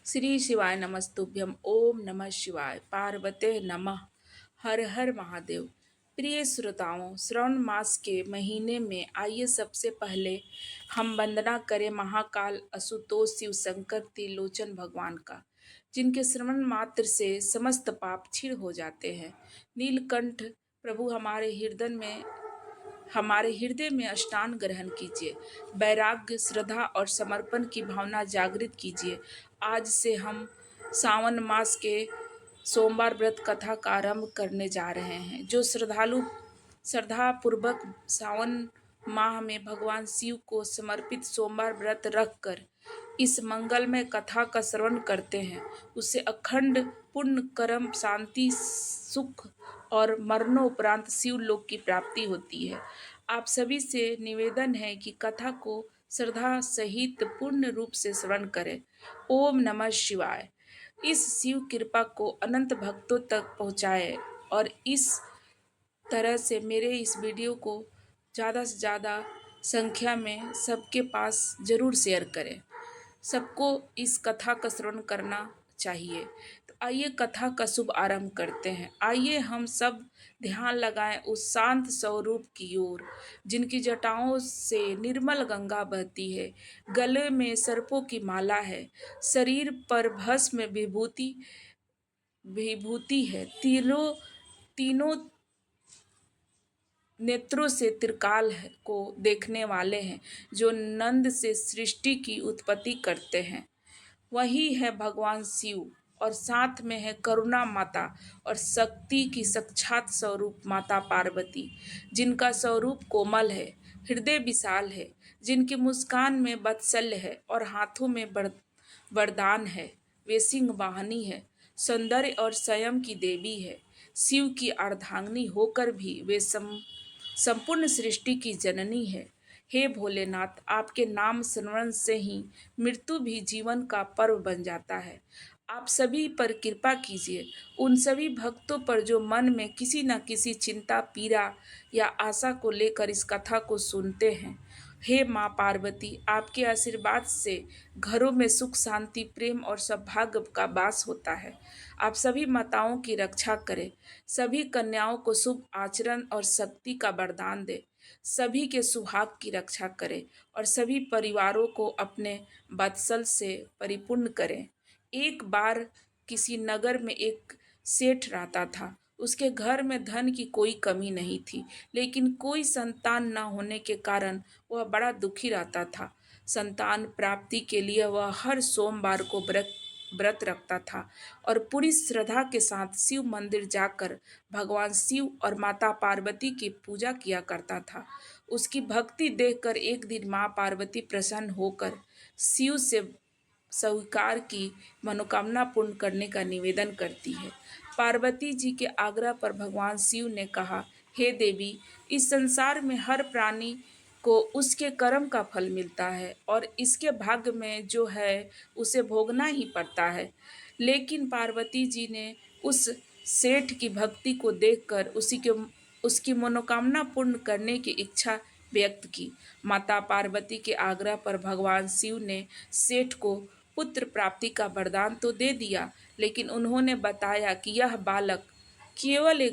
श्री शिवाय नमस्तुभ्यम ओम नमः शिवाय पार्वते नमः। हर हर महादेव। प्रिय श्रोताओं, श्रावण मास के महीने में आइए सबसे पहले हम वंदना करें महाकाल असुतोष शिव शंकर त्रिलोचन भगवान का, जिनके श्रवण मात्र से समस्त पाप क्षीण हो जाते हैं। नीलकंठ प्रभु हमारे हृदय में स्नान ग्रहण कीजिए। वैराग्य, श्रद्धा और समर्पण की भावना जागृत कीजिए। आज से हम सावन मास के सोमवार व्रत कथा का आरंभ करने जा रहे हैं। जो श्रद्धालु श्रद्धा पूर्वक सावन माह में भगवान शिव को समर्पित सोमवार व्रत रखकर इस मंगलमय कथा का श्रवण करते हैं, उसे अखंड पुण्य कर्म शांति सुख और मरणोपरांत शिवलोक की प्राप्ति होती है। आप सभी से निवेदन है कि कथा को श्रद्धा सहित पूर्ण रूप से श्रवण करें। ओम नमः शिवाय। इस शिव कृपा को अनंत भक्तों तक पहुँचाए और इस तरह से मेरे इस वीडियो को ज़्यादा से ज़्यादा संख्या में सबके पास ज़रूर शेयर करें। सबको इस कथा का श्रवण करना चाहिए। तो आइए कथा का शुभ आरंभ करते हैं। आइए हम सब ध्यान लगाएं उस शांत स्वरूप की ओर, जिनकी जटाओं से निर्मल गंगा बहती है, गले में सर्पों की माला है, शरीर पर भस्म विभूति विभूति है, तीनों नेत्रों से त्रिकाल को देखने वाले हैं, जो नंद से सृष्टि की उत्पत्ति करते हैं। वही है भगवान शिव और साथ में है करुणा माता और शक्ति की साक्षात स्वरूप माता पार्वती, जिनका स्वरूप कोमल है, हृदय विशाल है, जिनकी मुस्कान में वात्सल्य है और हाथों में वरदान है। वे सिंह वाहिनी है, सौंदर्य और संयम की देवी है। शिव की अर्धांगिनी होकर भी वे संपूर्ण सृष्टि की जननी है। हे भोलेनाथ, आपके नाम स्मरण से ही मृत्यु भी जीवन का पर्व बन जाता है। आप सभी पर कृपा कीजिए, उन सभी भक्तों पर जो मन में किसी न किसी चिंता, पीड़ा या आशा को लेकर इस कथा को सुनते हैं। हे माँ पार्वती, आपके आशीर्वाद से घरों में सुख शांति प्रेम और सौभाग्य का वास होता है। आप सभी माताओं की रक्षा करें, सभी कन्याओं को शुभ आचरण और शक्ति का वरदान दे, सभी के सुहाग की रक्षा करें और सभी परिवारों को अपने वात्सल से परिपूर्ण करें। एक बार किसी नगर में एक सेठ रहता था। उसके घर में धन की कोई कमी नहीं थी, लेकिन कोई संतान न होने के कारण वह बड़ा दुखी रहता था। संतान प्राप्ति के लिए वह हर सोमवार को व्रत रखता था और पूरी श्रद्धा के साथ शिव मंदिर जाकर भगवान शिव और माता पार्वती की पूजा किया करता था। उसकी भक्ति देखकर एक दिन माँ पार्वती प्रसन्न होकर शिव से स्वीकार की मनोकामना पूर्ण करने का निवेदन करती है। पार्वती जी के आग्रह पर भगवान शिव ने कहा, हे देवी, इस संसार में हर प्राणी को उसके कर्म का फल मिलता है और इसके भाग्य में जो है उसे भोगना ही पड़ता है। लेकिन पार्वती जी ने उस सेठ की भक्ति को देखकर उसकी मनोकामना पूर्ण करने की इच्छा व्यक्त की। माता पार्वती के आग्रह पर भगवान शिव ने सेठ को पुत्र प्राप्ति का वरदान तो दे दिया, लेकिन उन्होंने बताया कि यह बालक केवल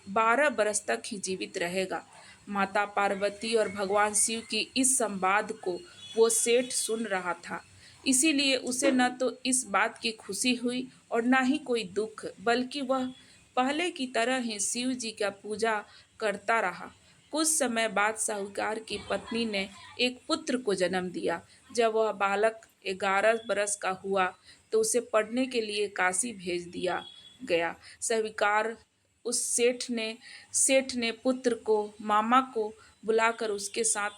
12 बरस तक ही जीवित रहेगा। माता पार्वती और भगवान शिव की इस संवाद को वो सेठ सुन रहा था, इसीलिए उसे न तो इस बात की खुशी हुई और न ही कोई दुख, बल्कि वह पहले की तरह ही शिव जी का पूजा करता रहा। कुछ समय बाद साहूकार की पत्नी ने एक पुत्र को जन्म दिया। जब वह बालक 11 बरस का हुआ तो उसे पढ़ने के लिए काशी भेज दिया गया। स्वीकार उस सेठ ने पुत्र को मामा को बुलाकर उसके साथ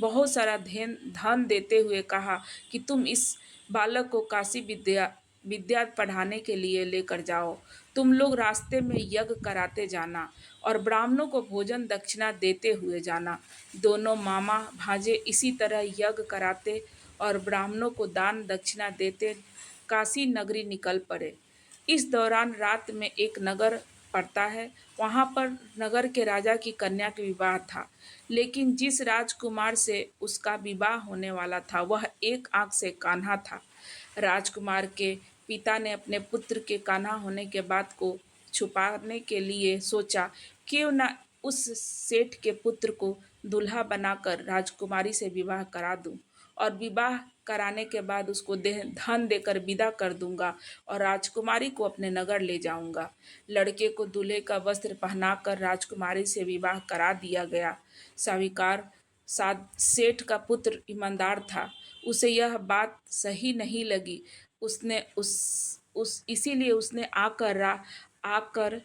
बहुत सारा धन देते हुए कहा कि तुम इस बालक को काशी विद्या पढ़ाने के लिए लेकर जाओ। तुम लोग रास्ते में यज्ञ कराते जाना और ब्राह्मणों को भोजन दक्षिणा देते हुए जाना। दोनों मामा भांजे इसी तरह यज्ञ कराते और ब्राह्मणों को दान दक्षिणा देते काशी नगरी निकल पड़े। इस दौरान रात में एक नगर पड़ता है। वहाँ पर नगर के राजा की कन्या का विवाह था, लेकिन जिस राजकुमार से उसका विवाह होने वाला था वह एक आंख से कान्हा था। राजकुमार के पिता ने अपने पुत्र के कान्हा होने के बात को छुपाने के लिए सोचा, क्यों न उस सेठ के पुत्र को दूल्हा बनाकर राजकुमारी से विवाह करा दूं और विवाह कराने के बाद उसको धन देकर विदा कर दूंगा और राजकुमारी को अपने नगर ले जाऊंगा। लड़के को दूल्हे का वस्त्र पहनाकर राजकुमारी से विवाह करा दिया गया। स्वीकार साध सेठ का पुत्र ईमानदार था। उसे यह बात सही नहीं लगी। उसने उस इसीलिए उसने आकर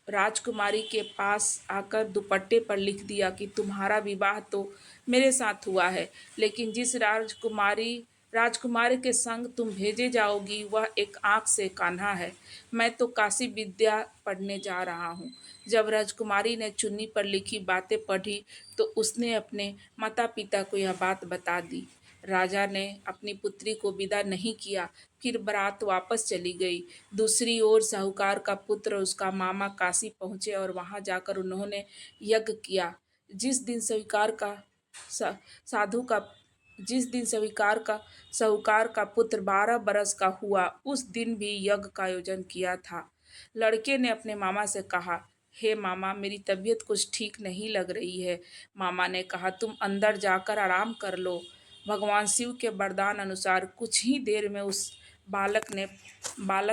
राजकुमारी के पास आकर दुपट्टे पर लिख दिया कि तुम्हारा विवाह तो मेरे साथ हुआ है, लेकिन जिस राजकुमारी के संग तुम भेजे जाओगी वह एक आँख से कान्हा है। मैं तो काशी विद्या पढ़ने जा रहा हूँ। जब राजकुमारी ने चुन्नी पर लिखी बातें पढ़ी तो उसने अपने माता पिता को यह बात बता दी। राजा ने अपनी पुत्री को विदा नहीं किया, फिर बारात वापस चली गई। दूसरी ओर साहूकार का पुत्र और उसका मामा काशी पहुंचे और वहां जाकर उन्होंने यज्ञ किया। जिस दिन स्वीकार का सा, साधु का जिस दिन साहूकार का पुत्र 12 बरस का हुआ, उस दिन भी यज्ञ का आयोजन किया था। लड़के ने अपने मामा से कहा, हे मामा, मेरी तबीयत कुछ ठीक नहीं लग रही है। मामा ने कहा, तुम अंदर जाकर आराम कर लो। भगवान शिव के वरदान अनुसार कुछ ही देर में उस बालक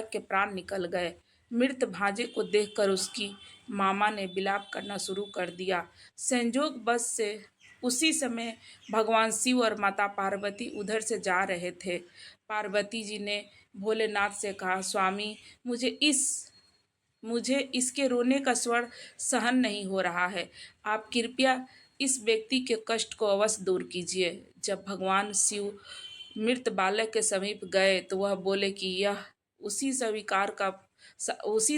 के प्राण निकल गए। मृत भांजे को देखकर उसकी मामा ने विलाप करना शुरू कर दिया। संजोग बस से उसी समय भगवान शिव और माता पार्वती उधर से जा रहे थे। पार्वती जी ने भोलेनाथ से कहा, स्वामी, मुझे इसके रोने का स्वर सहन नहीं हो रहा है। आप कृपया इस व्यक्ति के कष्ट को अवश्य दूर कीजिए। जब भगवान शिव मृत बालक के समीप गए तो वह बोले कि यह उसी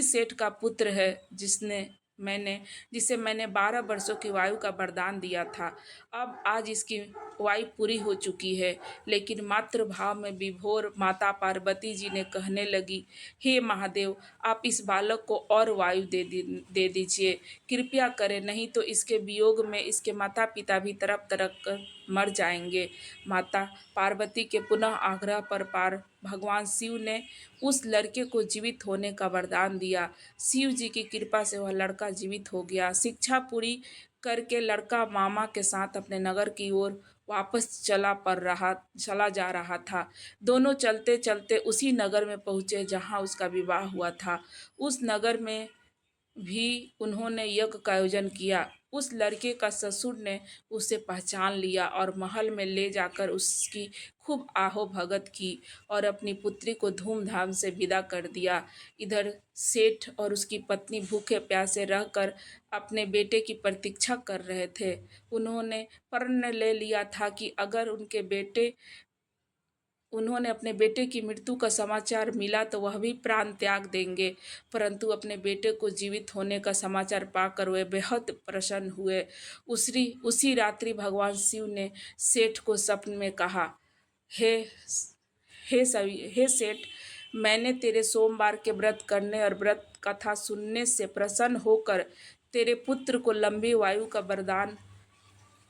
सेठ का पुत्र है जिसे मैंने 12 वर्षों की वायु का वरदान दिया था। अब आज इसकी वायु पूरी हो चुकी है। लेकिन मातृभाव में विभोर माता पार्वती जी ने कहने लगी, हे महादेव, आप इस बालक को और वायु दे दीजिए, कृपया करें, नहीं तो इसके वियोग में इसके माता पिता भी तड़प तड़प कर मर जाएंगे। माता पार्वती के पुनः आग्रह पर भगवान शिव ने उस लड़के को जीवित होने का वरदान दिया। शिव जी की कृपा से वह लड़का जीवित हो गया। शिक्षा पूरी करके लड़का मामा के साथ अपने नगर की ओर वापस चला जा रहा था। दोनों चलते चलते उसी नगर में पहुंचे जहां उसका विवाह हुआ था। उस नगर में भी उन्होंने यज्ञ का आयोजन किया। उस लड़के का ससुर ने उसे पहचान लिया और महल में ले जाकर उसकी खूब आहो भगत की और अपनी पुत्री को धूमधाम से विदा कर दिया। इधर सेठ और उसकी पत्नी भूखे प्यासे रहकर अपने बेटे की प्रतीक्षा कर रहे थे। उन्होंने प्रण ले लिया था कि अगर उन्होंने अपने बेटे की मृत्यु का समाचार मिला तो वह भी प्राण त्याग देंगे, परंतु अपने बेटे को जीवित होने का समाचार पाकर वे बेहद प्रसन्न हुए। उसी रात्रि भगवान शिव ने सेठ को स्वप्न में कहा, हे हे सेठ, मैंने तेरे सोमवार के व्रत करने और व्रत कथा सुनने से प्रसन्न होकर तेरे पुत्र को लंबी वायु का वरदान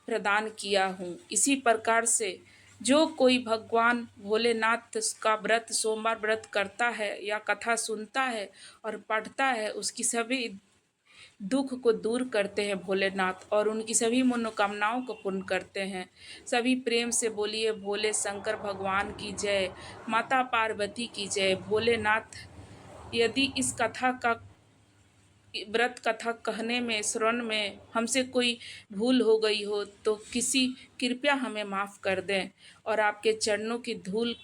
प्रदान किया हूँ। इसी प्रकार से जो कोई भगवान भोलेनाथ का व्रत सोमवार व्रत करता है या कथा सुनता है और पढ़ता है, उसकी सभी दुख को दूर करते हैं भोलेनाथ और उनकी सभी मनोकामनाओं को पूर्ण करते हैं। सभी प्रेम से बोलिए, भोले शंकर भगवान की जय, माता पार्वती की जय। भोलेनाथ, यदि इस कथा का व्रत कथा कहने में श्रवण में हमसे कोई भूल हो गई हो तो कृपया हमें माफ़ कर दें और आपके चरणों की धूल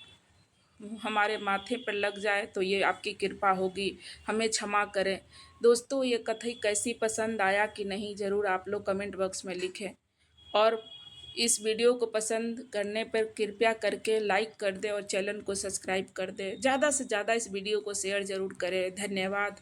हमारे माथे पर लग जाए तो ये आपकी कृपा होगी, हमें क्षमा करें। दोस्तों, ये कथा कैसी पसंद आया कि नहीं, ज़रूर आप लोग कमेंट बॉक्स में लिखें और इस वीडियो को पसंद करने पर कृपया करके लाइक कर दें और चैनल को सब्सक्राइब कर दें। ज़्यादा से ज़्यादा इस वीडियो को शेयर ज़रूर करें। धन्यवाद।